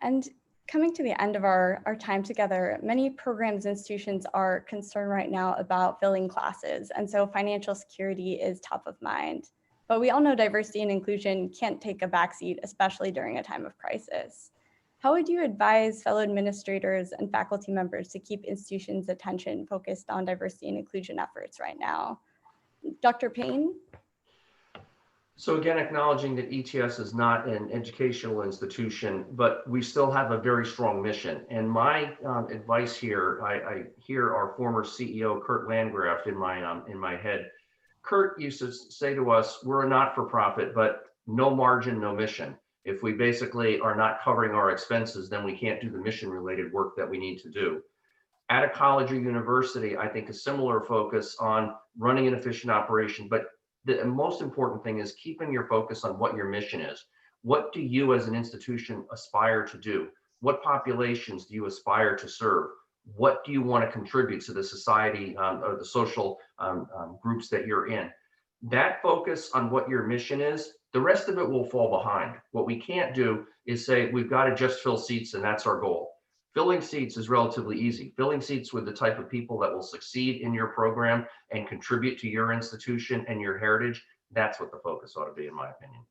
And coming to the end of our time together, many programs and institutions are concerned right now about filling classes. And so financial security is top of mind. But we all know diversity and inclusion can't take a backseat, especially during a time of crisis. How would you advise fellow administrators and faculty members to keep institutions' attention focused on diversity and inclusion efforts right now? Dr. Payne? So again, acknowledging that ETS is not an educational institution, but we still have a very strong mission. And my advice here, I hear our former CEO, Kurt Landgraf, in my head. Kurt used to say to us, we're a not-for-profit, but no margin, no mission. If we basically are not covering our expenses, then we can't do the mission related work that we need to do. At a college or university, I think a similar focus on running an efficient operation, but the most important thing is keeping your focus on what your mission is. What do you as an institution aspire to do? What populations do you aspire to serve? What do you want to contribute to the society or the social groups that you're in? That focus on what your mission is, the rest of it will fall behind. What we can't do is say, we've got to just fill seats and that's our goal. Filling seats is relatively easy. Filling seats with the type of people that will succeed in your program and contribute to your institution and your heritage, that's what the focus ought to be, in my opinion.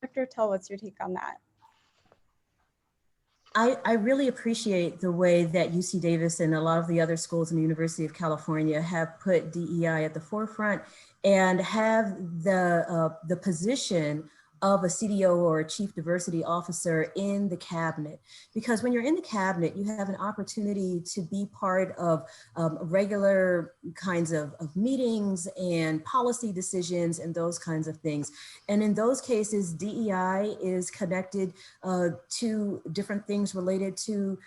Dr. Tell, what's your take on that? I really appreciate the way that UC Davis and a lot of the other schools in the University of California have put DEI at the forefront and have the position of a CDO or a chief diversity officer in the cabinet. Because when you're in the cabinet, you have an opportunity to be part of regular kinds of meetings and policy decisions and those kinds of things. And in those cases, DEI is connected to different things related to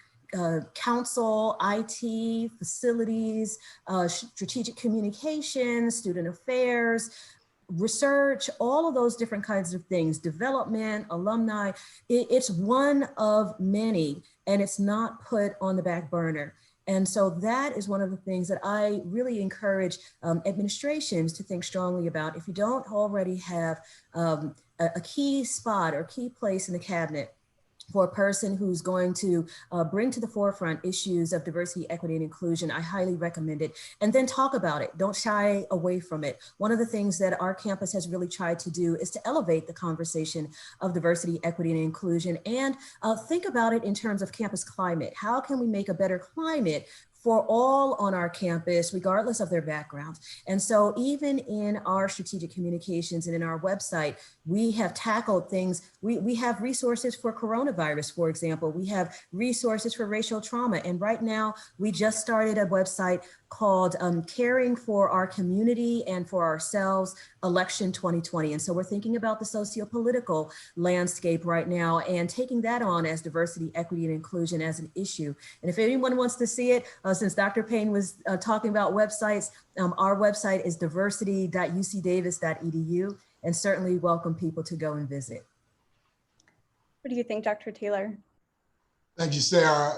council, IT, facilities, strategic communications, student affairs, research, all of those different kinds of things, development, alumni. It's one of many, and it's not put on the back burner. And so that is one of the things that I really encourage administrations to think strongly about. If you don't already have a key spot or key place in the cabinet for a person who's going to bring to the forefront issues of diversity, equity, and inclusion, I highly recommend it. And then talk about it. Don't shy away from it. One of the things that our campus has really tried to do is to elevate the conversation of diversity, equity, and inclusion, and think about it in terms of campus climate. How can we make a better climate for all on our campus, regardless of their backgrounds? And so even in our strategic communications and in our website, we have tackled things. We have resources for coronavirus, for example. We have resources for racial trauma. And right now, we just started a website called Caring for Our Community and for Ourselves, Election 2020. And so we're thinking about the socio-political landscape right now and taking that on as diversity, equity, and inclusion as an issue. And if anyone wants to see it, since Dr. Payne was talking about websites, our website is diversity.ucdavis.edu, and certainly welcome people to go and visit. What do you think, Dr. Taylor? Thank you, Sarah.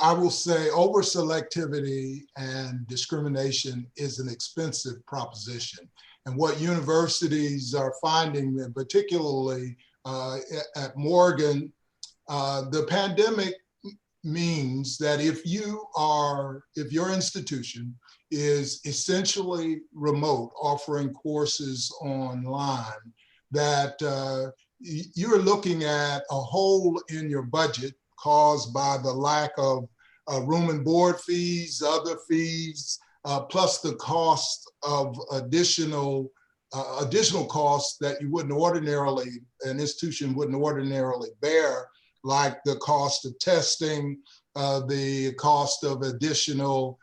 I will say over-selectivity and discrimination is an expensive proposition. And what universities are finding, and particularly at Morgan, the pandemic means that if your institution is essentially remote, offering courses online, that you're looking at a hole in your budget caused by the lack of room and board fees, other fees, plus the cost of additional costs that you wouldn't ordinarily, an institution wouldn't ordinarily bear, like the cost of testing, the cost of additional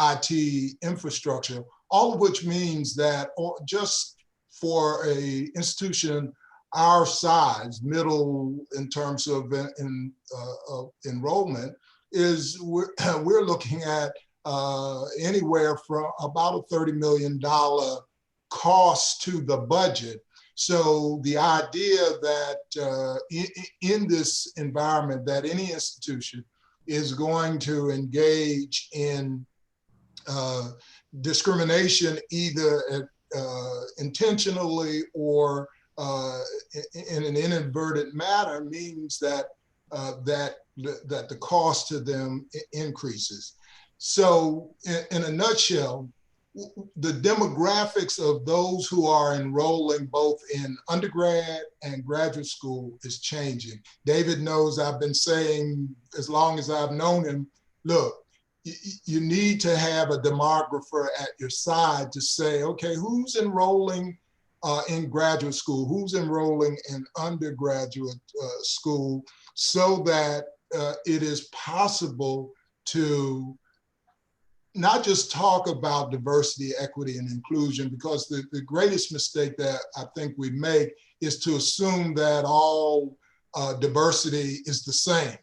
IT infrastructure, all of which means that just for a institution our size, middle in terms of enrollment, is we're looking at anywhere from about a $30 million cost to the budget. So the idea that in this environment that any institution is going to engage in discrimination either intentionally or in an inadvertent manner means that that the cost to them increases. So in a nutshell, the demographics of those who are enrolling both in undergrad and graduate school is changing. David knows I've been saying as long as I've known him, look, you need to have a demographer at your side to say, okay, who's enrolling in graduate school, who's enrolling in undergraduate school, so that it is possible to not just talk about diversity, equity, and inclusion, because the greatest mistake that I think we make is to assume that all diversity is the same.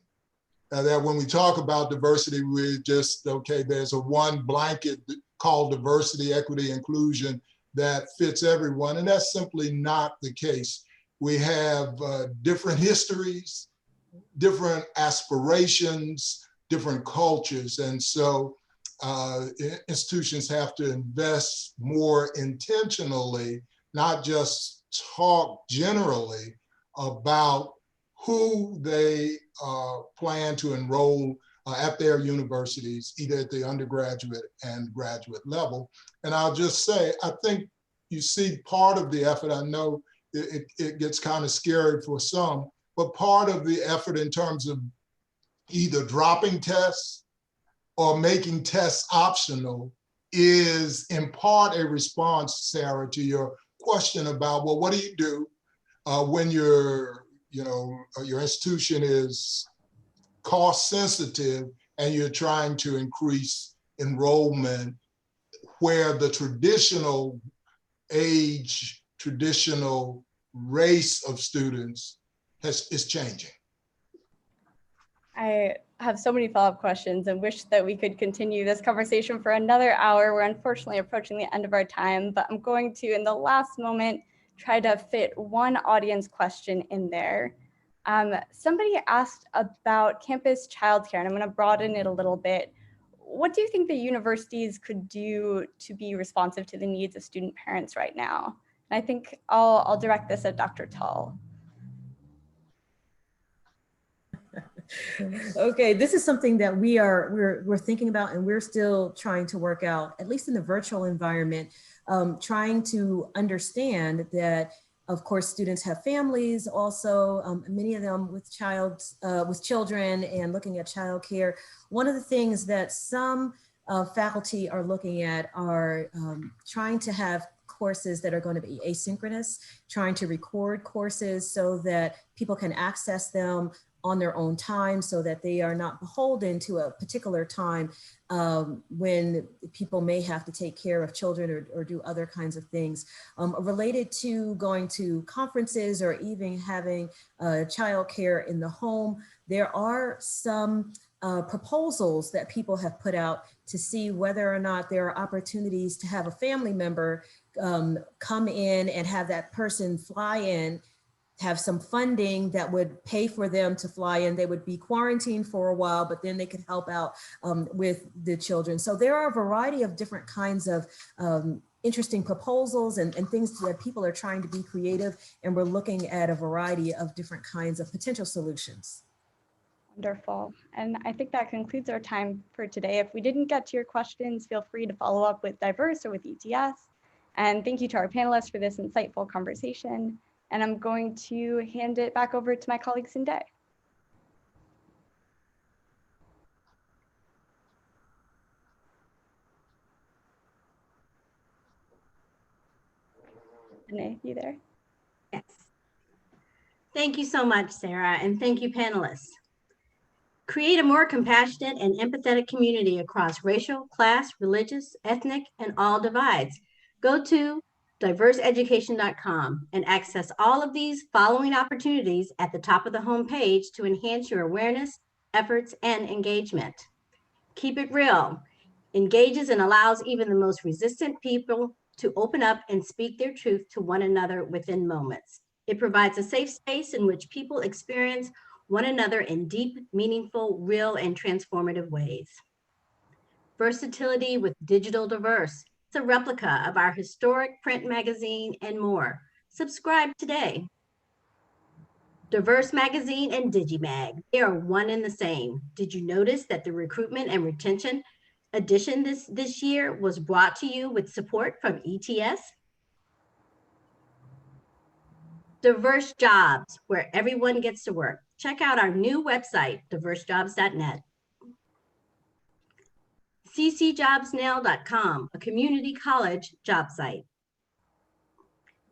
That when we talk about diversity, we're just, okay, there's a one blanket called diversity, equity, inclusion that fits everyone. And that's simply not the case. We have different histories, different aspirations, different cultures. And so institutions have to invest more intentionally, not just talk generally about who they plan to enroll at their universities, either at the undergraduate and graduate level. And I'll just say, I think you see part of the effort. I know it gets kind of scary for some, but part of the effort in terms of either dropping tests or making tests optional is in part a response, Sarah, to your question about, well, what do you do when your institution is cost sensitive and you're trying to increase enrollment where the traditional age, traditional race of students is changing? I have so many follow-up questions and wish that we could continue this conversation for another hour. We're unfortunately approaching the end of our time, but I'm going to, in the last moment, try to fit one audience question in there. Somebody asked about campus childcare, and I'm going to broaden it a little bit. What do you think the universities could do to be responsive to the needs of student parents right now? And I think I'll direct this at Dr. Tull. Okay, this is something that we're thinking about, and we're still trying to work out, at least in the virtual environment, trying to understand that, of course, students have families also, many of them with children and looking at childcare. One of the things that some faculty are looking at are trying to have courses that are going to be asynchronous, trying to record courses so that people can access them on their own time so that they are not beholden to a particular time when people may have to take care of children or do other kinds of things. Related to going to conferences or even having childcare in the home, there are some proposals that people have put out to see whether or not there are opportunities to have a family member come in and have that person fly in, have some funding that would pay for them to fly in. They would be quarantined for a while, but then they could help out with the children. So there are a variety of different kinds of interesting proposals and things that people are trying to be creative, and we're looking at a variety of different kinds of potential solutions. Wonderful. And I think that concludes our time for today. If we didn't get to your questions, feel free to follow up with Diverse or with ETS. And thank you to our panelists for this insightful conversation. And I'm going to hand it back over to my colleague, Sinde. Sinde, you there? Yes. Thank you so much, Sarah, and thank you, panelists. Create a more compassionate and empathetic community across racial, class, religious, ethnic, and all divides. Go to diverseeducation.com and access all of these following opportunities at the top of the homepage to enhance your awareness, efforts, and engagement. Keep it real. Engages and allows even the most resistant people to open up and speak their truth to one another within moments. It provides a safe space in which people experience one another in deep, meaningful, real, and transformative ways. Versatility with Digital Diverse. It's a replica of our historic print magazine and more. Subscribe today. Diverse Magazine and DigiMag, they are one and the same. Did you notice that the recruitment and retention edition this year was brought to you with support from ETS? Diverse Jobs, where everyone gets to work. Check out our new website, diversejobs.net. ccjobsnow.com, a community college job site.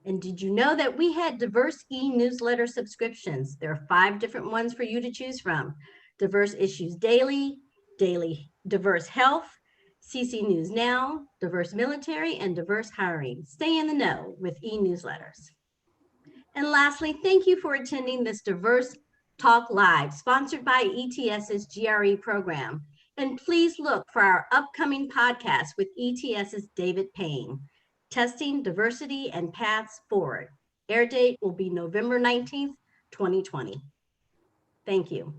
And did you know that we had diverse e-newsletter subscriptions? There are 5 different ones for you to choose from. Diverse Issues Daily, Diverse Health, CC News Now, Diverse Military, and Diverse Hiring. Stay in the know with e-newsletters. And lastly, thank you for attending this Diverse Talk Live, sponsored by ETS's GRE program. And please look for our upcoming podcast with ETS's David Payne, Testing Diversity and Paths Forward. Air date will be November 19th, 2020. Thank you.